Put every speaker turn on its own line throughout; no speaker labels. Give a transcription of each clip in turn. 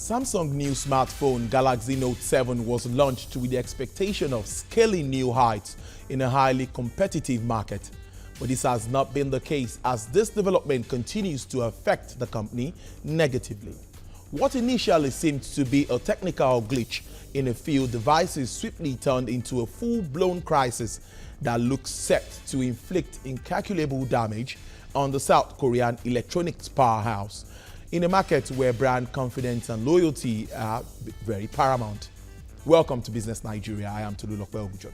Samsung new smartphone Galaxy Note 7 was launched with the expectation of scaling new heights in a highly competitive market. But this has not been the case, as this development continues to affect the company negatively. What initially seemed to be a technical glitch in a few devices swiftly turned into a full-blown crisis that looks set to inflict incalculable damage on the South Korean electronics powerhouse, in a market where brand confidence and loyalty are very paramount. Welcome to Business Nigeria. I am Tolulope Ogujobi.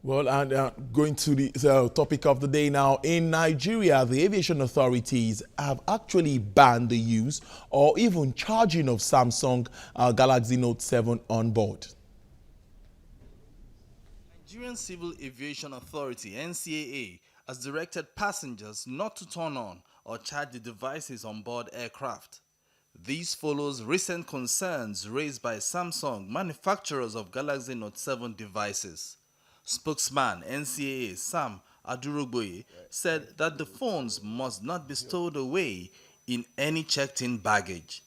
Well, and going to the topic of the day now. In Nigeria, the aviation authorities have actually banned the use or even charging of Samsung Galaxy Note 7 on board.
Nigerian Civil Aviation Authority (NCAA) has directed passengers not to turn on or charge the devices on board aircraft. This follows recent concerns raised by Samsung, manufacturers of Galaxy Note 7 devices. Spokesman NCAA Sam Adurogboye said that the phones must not be stowed away in any checked-in baggage.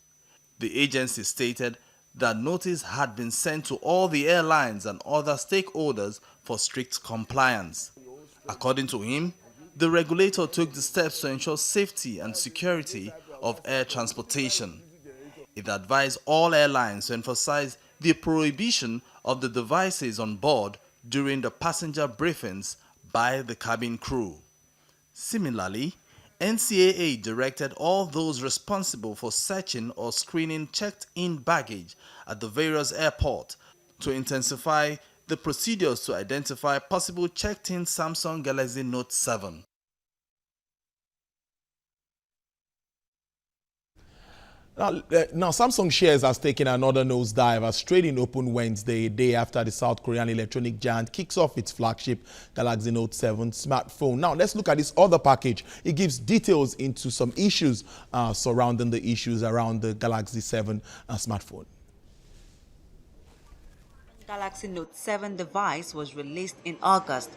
The agency stated that notice had been sent to all the airlines and other stakeholders for strict compliance. According to him, the regulator took the steps to ensure safety and security of air transportation. It advised all airlines to emphasize the prohibition of the devices on board during the passenger briefings by the cabin crew. Similarly, NCAA directed all those responsible for searching or screening checked-in baggage at the various airports to intensify the procedures to identify possible checked-in Samsung Galaxy Note 7.
Now, Samsung shares has taken another nosedive as trading opened Wednesday, a day after the South Korean electronic giant kicks off its flagship Galaxy Note 7 smartphone. Now, let's look at this other package. It gives details into some issues surrounding the issues around the Galaxy 7 smartphone.
Galaxy Note 7 device was released in August.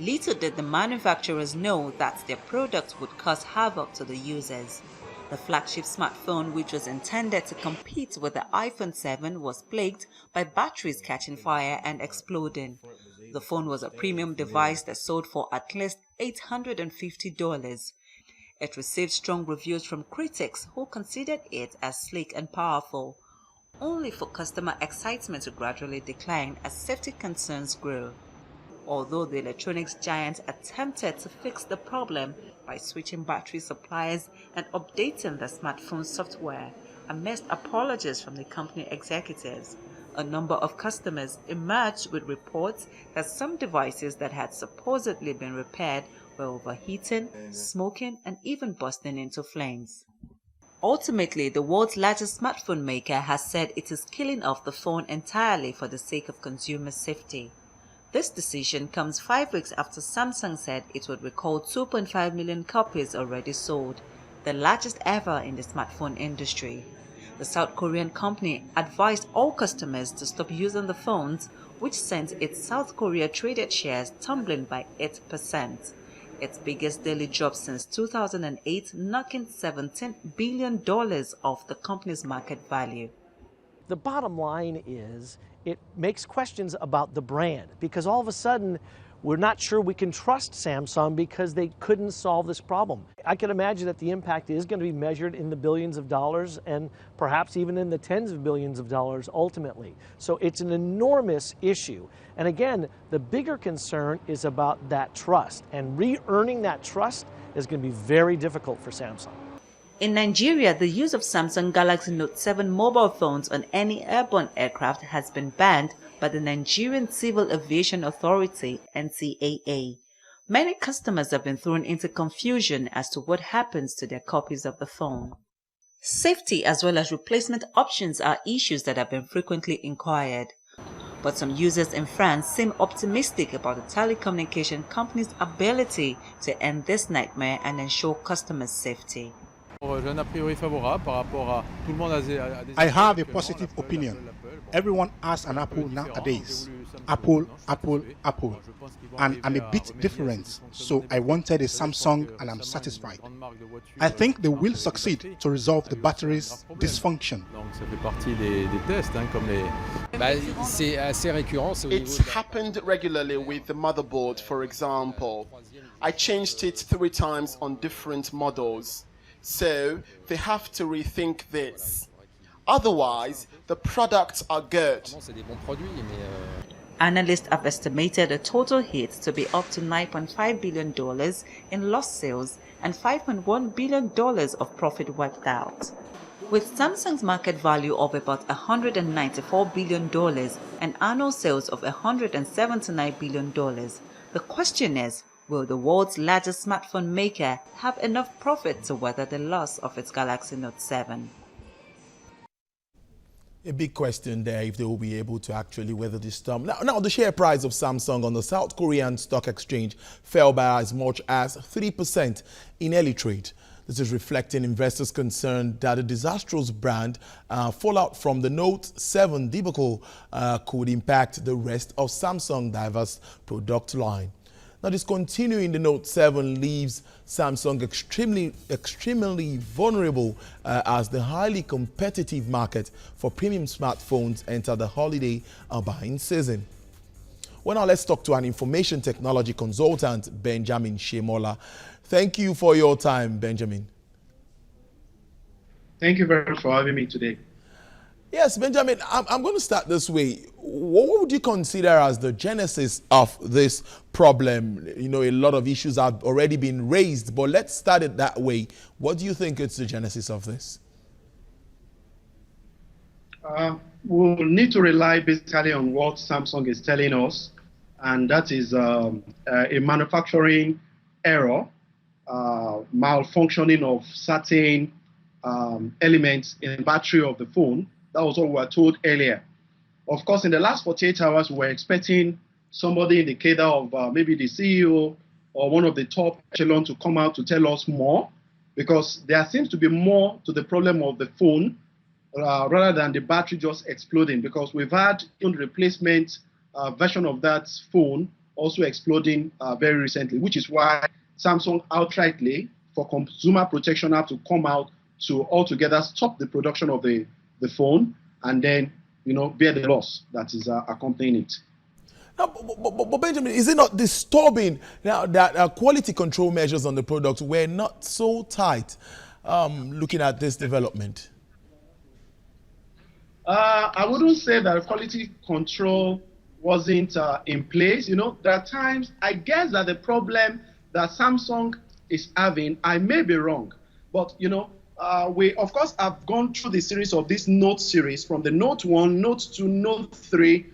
Little did the manufacturers know that their products would cause havoc to the users. The flagship smartphone, which was intended to compete with the iPhone 7, was plagued by batteries catching fire and exploding. The phone was a premium device that sold for at least $850. It received strong reviews from critics who considered it as sleek and powerful, only for customer excitement to gradually decline as safety concerns grew. Although the electronics giant attempted to fix the problem by switching battery suppliers and updating the smartphone software, amidst apologies from the company executives, a number of customers emerged with reports that some devices that had supposedly been repaired were overheating, smoking, and even bursting into flames. Ultimately, the world's largest smartphone maker has said it is killing off the phone entirely for the sake of consumer safety. This decision comes 5 weeks after Samsung said it would recall 2.5 million copies already sold, the largest ever in the smartphone industry. The South Korean company advised all customers to stop using the phones, which sent its South Korea traded shares tumbling by 8%, its biggest daily drop since 2008, knocking $17 billion off the company's market value.
The bottom line is it makes questions about the brand, because all of a sudden we're not sure we can trust Samsung because they couldn't solve this problem. I can imagine that the impact is going to be measured in the billions of dollars and perhaps even in the tens of billions of dollars ultimately. So it's an enormous issue. And again, the bigger concern is about that trust, and re-earning that trust is going to be very difficult for Samsung.
In Nigeria, the use of Samsung Galaxy Note 7 mobile phones on any airborne aircraft has been banned by the Nigerian Civil Aviation Authority (NCAA). Many customers have been thrown into confusion as to what happens to their copies of the phone. Safety as well as replacement options are issues that have been frequently inquired. But some users in France seem optimistic about the telecommunication company's ability to end this nightmare and ensure customers' safety.
I have a positive opinion. Everyone has an Apple nowadays. Apple, Apple, Apple. And I'm a bit different, so I wanted a Samsung and I'm satisfied. I think they will succeed to resolve the battery's dysfunction.
It's happened regularly with the motherboard, for example. I changed it 3 times on different models. So they have to rethink this. Otherwise, the products are good.
Analysts have estimated the total hit to be up to $9.5 billion in lost sales and $5.1 billion of profit wiped out. With Samsung's market value of about $194 billion and annual sales of $179 billion, the question is, will the world's largest smartphone maker have enough profit to weather the loss of its Galaxy Note 7?
A big question there if they will be able to actually weather this storm. Now, the share price of Samsung on the South Korean stock exchange fell by as much as 3% in early trade. This is reflecting investors' concern that the disastrous brand fallout from the Note 7 debacle could impact the rest of Samsung's diverse product line. Now, discontinuing the Note 7 leaves Samsung extremely vulnerable as the highly competitive market for premium smartphones enter the holiday buying season. Well, now let's talk to an information technology consultant, Benjamin SEMOLA. Thank you for your time, Benjamin.
Thank you very much for having me today.
Yes, Benjamin, I'm going to start this way. What would you consider as the genesis of this problem? You know, a lot of issues have already been raised, but let's start it that way. What do you think is the genesis of this?
We'll need to rely basically on what Samsung is telling us, and that is a manufacturing error, malfunctioning of certain elements in the battery of the phone. That was what we were told earlier. Of course, in the last 48 hours, we were expecting somebody in the cadre of maybe the CEO or one of the top echelon to come out to tell us more, because there seems to be more to the problem of the phone rather than the battery just exploding, because we've had a replacement version of that phone also exploding very recently, which is why Samsung outrightly, for consumer protection, have to come out to altogether stop the production of the phone and then, you know, bear the loss that is accompanying it.
Now, but Benjamin, is it not disturbing now that quality control measures on the product were not so tight looking at this development?
I wouldn't say that quality control wasn't in place. You know, there are times, I guess that the problem that Samsung is having, I may be wrong, but, you know, we, of course, have gone through the series of this Note series from the Note 1, Note 2, Note 3,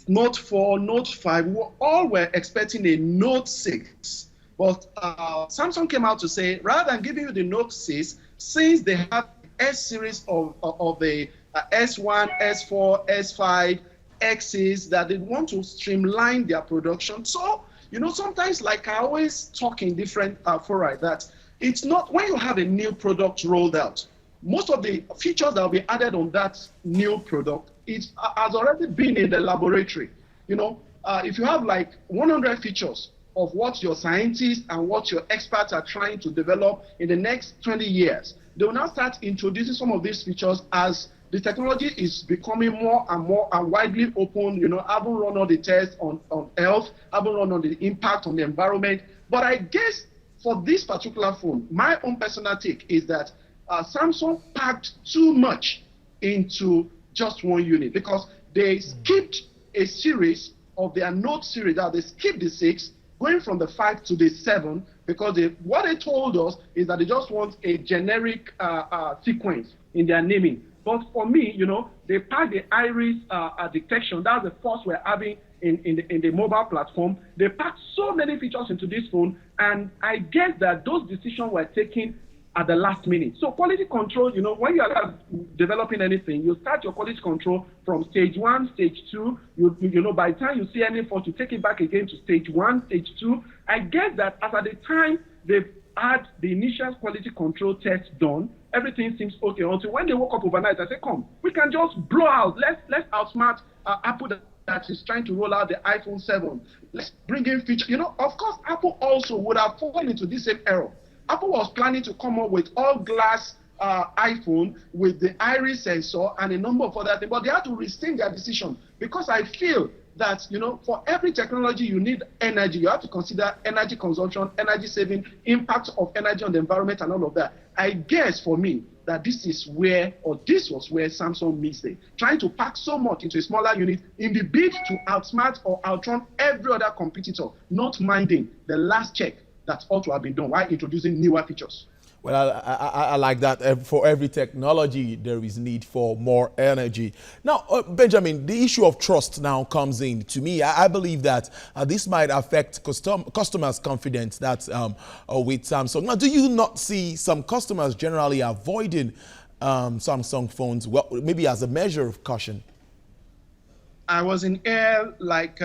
Note 4, Note 5. We all were expecting a Note 6. But Samsung came out to say, rather than giving you the Note 6, since they have S series of the S1, S4, S5, X's, that they want to streamline their production. So, you know, sometimes, like I always talk in different fora, that it's not when you have a new product rolled out, most of the features that will be added on that new product has already been in the laboratory. You know, if you have like 100 features of what your scientists and what your experts are trying to develop in the next 20 years, they will now start introducing some of these features as the technology is becoming more and widely open. You know, I haven't run all the tests on health, I haven't run on the impact on the environment. But I guess for this particular phone, my own personal take is that Samsung packed too much into just one unit, because they skipped a series of their Note series. That they skipped the 6, going from the 5 to the 7, because what they told us is that they just want a generic sequence in their naming. But for me, you know, they packed the iris detection. That's the first we're having in the mobile platform. They packed so many features into this phone, and I guess that those decisions were taken at the last minute. So quality control, you know, when you are developing anything, you start your quality control from stage 1, stage 2. You know, by the time you see any fault, you take it back again to stage 1, stage 2. I guess that as at the time they had the initial quality control test done. Everything seems okay until when they woke up overnight, I said, come, we can just blow out. Let's outsmart Apple that is trying to roll out the iPhone 7. Let's bring in features. Of course, Apple also would have fallen into this same error. Apple was planning to come up with all glass iPhone with the iris sensor and a number of other things, but they had to rescind their decision because I feel that, for every technology you need energy. You have to consider energy consumption, energy saving, impact of energy on the environment and all of that. I guess for me that this was where Samsung missed it, trying to pack so much into a smaller unit in the bid to outsmart or outtrump every other competitor, not minding the last check that ought to have been done while introducing newer features.
Well, I like that. For every technology, there is need for more energy. Now, Benjamin, the issue of trust now comes in. To me, I believe that this might affect customers' confidence with Samsung. Now, do you not see some customers generally avoiding Samsung phones, well, maybe as a measure of caution?
I was in air like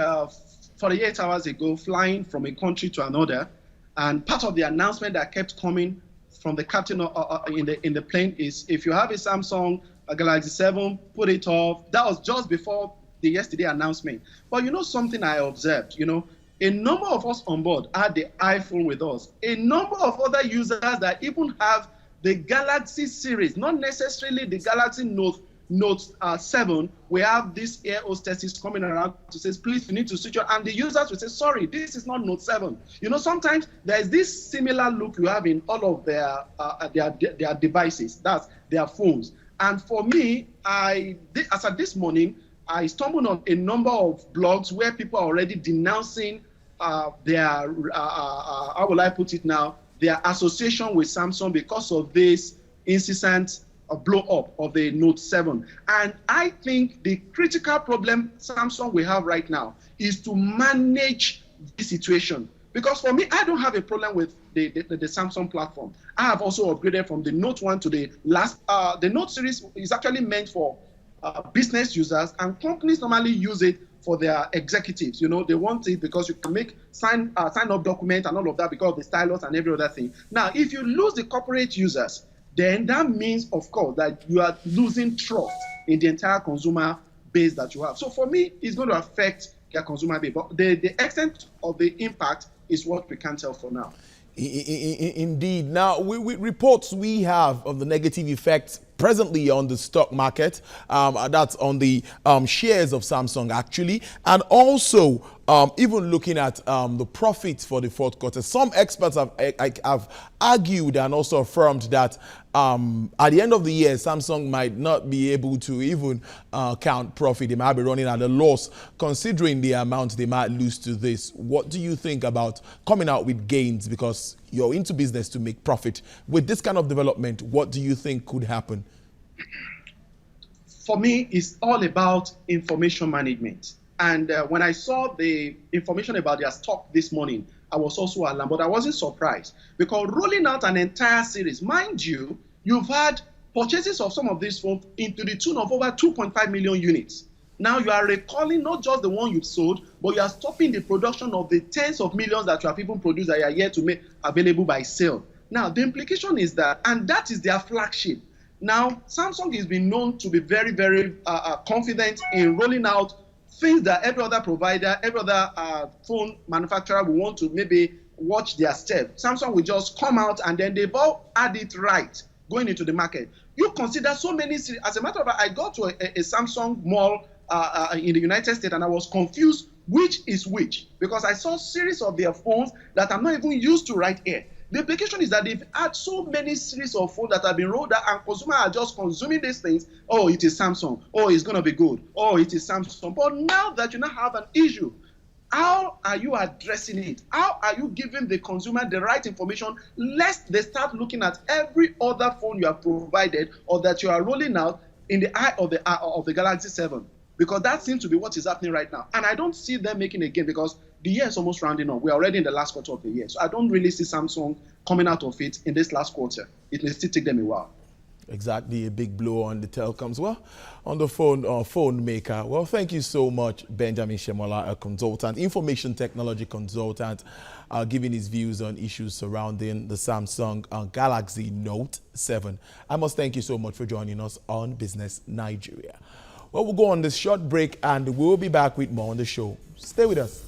48 hours ago, flying from a country to another, and part of the announcement that kept coming from the captain in the plane is, if you have a Samsung Galaxy 7, put it off. That was just before the yesterday announcement. But something I observed, a number of us on board had the iPhone with us. A number of other users that even have the Galaxy series, not necessarily the Galaxy Note 7, we have these air hostesses coming around to say, please, you need to switch on. And the users will say, sorry, this is not Note 7. Sometimes there's this similar look you have in all of their devices, that's their phones. And for me, as of this morning, I stumbled on a number of blogs where people are already denouncing their, how will I put it now, their association with Samsung because of this incessant blow up of the Note 7. And I think the critical problem Samsung will have right now is to manage the situation. Because for me, I don't have a problem with the Samsung platform. I have also upgraded from the Note 1 to the last. The Note series is actually meant for business users, and companies normally use it for their executives. They want it because you can make sign up document and all of that because of the stylus and every other thing. Now, if you lose the corporate users, then that means, of course, that you are losing trust in the entire consumer base that you have. So for me, it's going to affect their consumer base. But the extent of the impact is what we can't tell for now.
Indeed. Now, with reports we have of the negative effects presently on the stock market, that's on the shares of Samsung actually, and also even looking at the profits for the fourth quarter. Some experts have argued and also affirmed that at the end of the year, Samsung might not be able to even count profit. They might be running at a loss considering the amount they might lose to this. What do you think about coming out with gains, because you're into business to make profit? With this kind of development, what do you think could happen?
For me, it's all about information management. And when I saw the information about their stock this morning, I was also alarmed, but I wasn't surprised, because rolling out an entire series, mind you, you've had purchases of some of these phones into the tune of over 2.5 million units. Now you are recalling not just the one you've sold, but you are stopping the production of the tens of millions that you have even produced that you are yet to make available by sale. Now the implication is that, and that is their flagship. Now Samsung has been known to be very, very confident in rolling out things that every other provider, every other phone manufacturer will want to maybe watch their step. Samsung will just come out and then they've all had it right going into the market. You consider so many, as a matter of fact, I got to a Samsung mall in the United States and I was confused which is which, because I saw a series of their phones that I'm not even used to right here. The implication is that they've had so many series of phones that have been rolled out and consumers are just consuming these things. Oh, it is Samsung. Oh, it's going to be good. Oh, it is Samsung. But now that you now have an issue, how are you addressing it? How are you giving the consumer the right information, lest they start looking at every other phone you have provided or that you are rolling out in the eye of the Galaxy 7? Because that seems to be what is happening right now. And I don't see them making a gain, because the year is almost rounding up. We're already in the last quarter of the year. So I don't really see Samsung coming out of it in this last quarter. It may still take them a while.
Exactly, a big blow on the telecoms. Well, on the phone maker. Well, thank you so much, Benjamin Shemola, a consultant, information technology consultant, giving his views on issues surrounding the Samsung Galaxy Note 7. I must thank you so much for joining us on Business Nigeria. Well, we'll go on this short break and we'll be back with more on the show. Stay with us.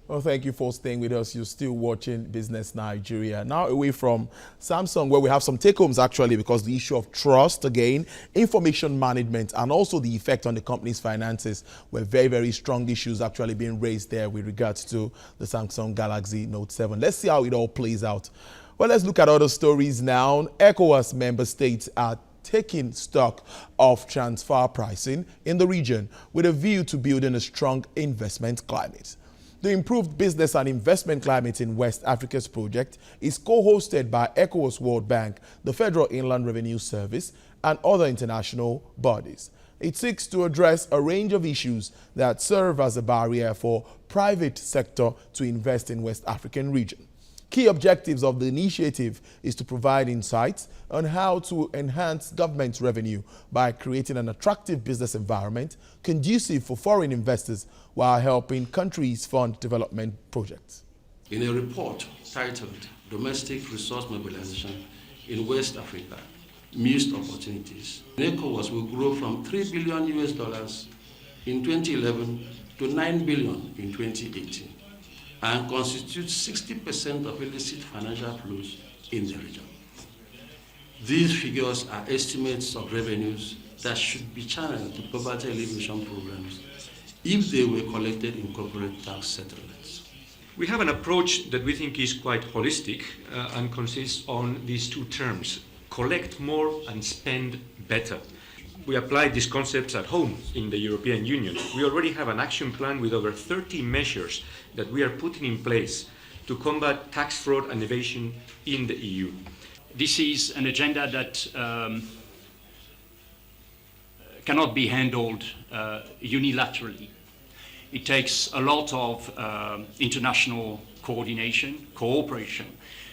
Well, thank you for staying with us. You're still watching Business Nigeria. Now away from Samsung, where we have some take-homes actually, because the issue of trust, again, information management, and also the effect on the company's finances were very, very strong issues actually being raised there with regards to the Samsung Galaxy Note 7. Let's see how it all plays out. Well, let's look at other stories now. ECOWAS member states are taking stock of transfer pricing in the region with a view to building a strong investment climate. The Improved Business and Investment Climate in West Africa's project is co-hosted by ECOWAS, World Bank, the Federal Inland Revenue Service, and other international bodies. It seeks to address a range of issues that serve as a barrier for private sector to invest in West African region. Key objectives of the initiative is to provide insights on how to enhance government revenue by creating an attractive business environment conducive for foreign investors while helping countries fund development projects.
In a report titled Domestic Resource Mobilization in West Africa, Missed Opportunities, ECOWAS will grow from $3 billion in 2011 to $9 billion in 2018. And constitutes 60% of illicit financial flows in the region. These figures are estimates of revenues that should be channeled to poverty alleviation programs if they were collected in corporate tax settlements.
We have an approach that we think is quite holistic and consists on these two terms: collect more and spend better. We apply these concepts at home in the European Union. We already have an action plan with over 30 measures that we are putting in place to combat tax fraud and evasion in the EU.
This is an agenda that cannot be handled unilaterally. It takes a lot of international coordination, cooperation,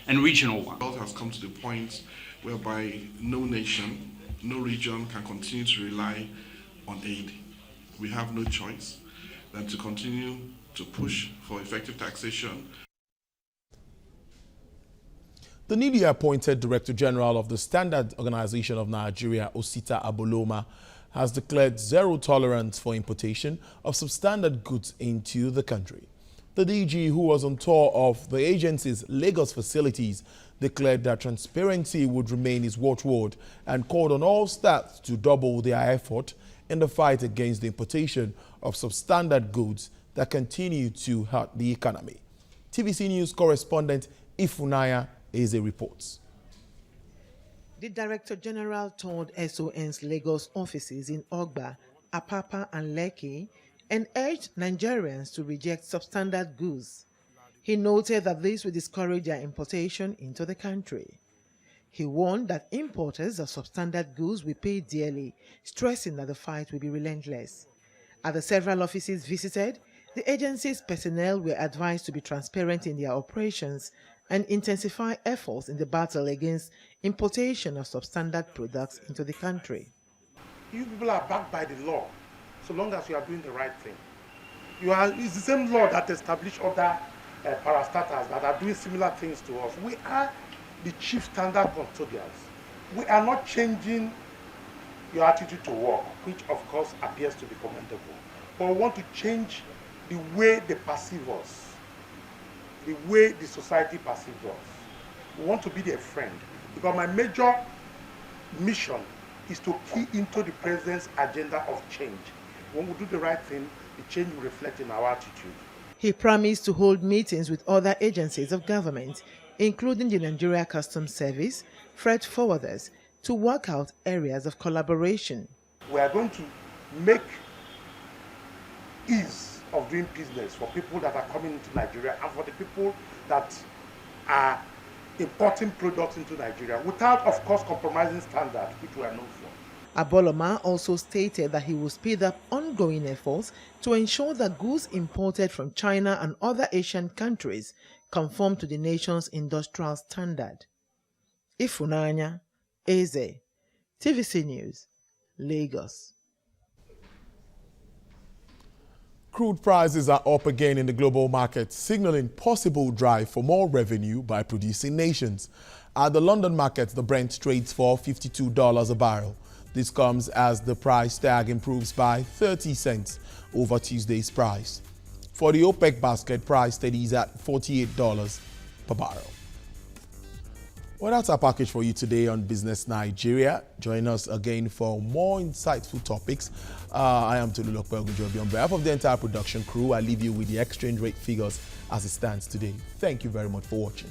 and regional one.
The world has come to the point whereby no nation, no region can continue to rely on aid. We have no choice than to continue to push for effective taxation.
The newly appointed Director General of the Standard Organization of Nigeria, Osita Aboloma, has declared zero tolerance for importation of substandard goods into the country. The DG, who was on tour of the agency's Lagos facilities, declared that transparency would remain his watchword and called on all staff to double their effort in the fight against the importation of substandard goods that continue to hurt the economy. TVC News correspondent Ifunaya Eze reports.
The Director General toured S.O.N's Lagos offices in Ogba, Apapa and Lekki and urged Nigerians to reject substandard goods. He noted that this will discourage their importation into the country. He warned that importers of substandard goods will pay dearly, stressing that the fight will be relentless. At the several offices visited, the agency's personnel were advised to be transparent in their operations and intensify efforts in the battle against importation of substandard products into the country.
You people are backed by the law, so long as you are doing the right thing. It's the same law that established other parastatals that are doing similar things to us. We are the chief standard custodians. We are not changing your attitude to work, which of course appears to be commendable. But we want to change the way they perceive us, the way the society perceives us. We want to be their friend, because my major mission is to key into the president's agenda of change. When we do the right thing, the change will reflect in our attitude.
He promised to hold meetings with other agencies of government, including the Nigeria Customs Service, freight forwarders, to work out areas of collaboration.
We are going to make ease of doing business for people that are coming into Nigeria and for the people that are importing products into Nigeria without, of course, compromising standards, which we are known for.
Aboloma also stated that he will speed up ongoing efforts to ensure that goods imported from China and other Asian countries conform to the nation's industrial standard. Ifunanya Eze, TVC News, Lagos.
Crude prices are up again in the global market, signaling possible drive for more revenue by producing nations. At the London market, the Brent trades for $52 a barrel. This comes as the price tag improves by 30 cents over Tuesday's price. For the OPEC basket, price steadies at $48 per barrel. Well, that's our package for you today on Business Nigeria. Join us again for more insightful topics. I am Tolu Lokpe. On behalf of the entire production crew, I leave you with the exchange rate figures as it stands today. Thank you very much for watching.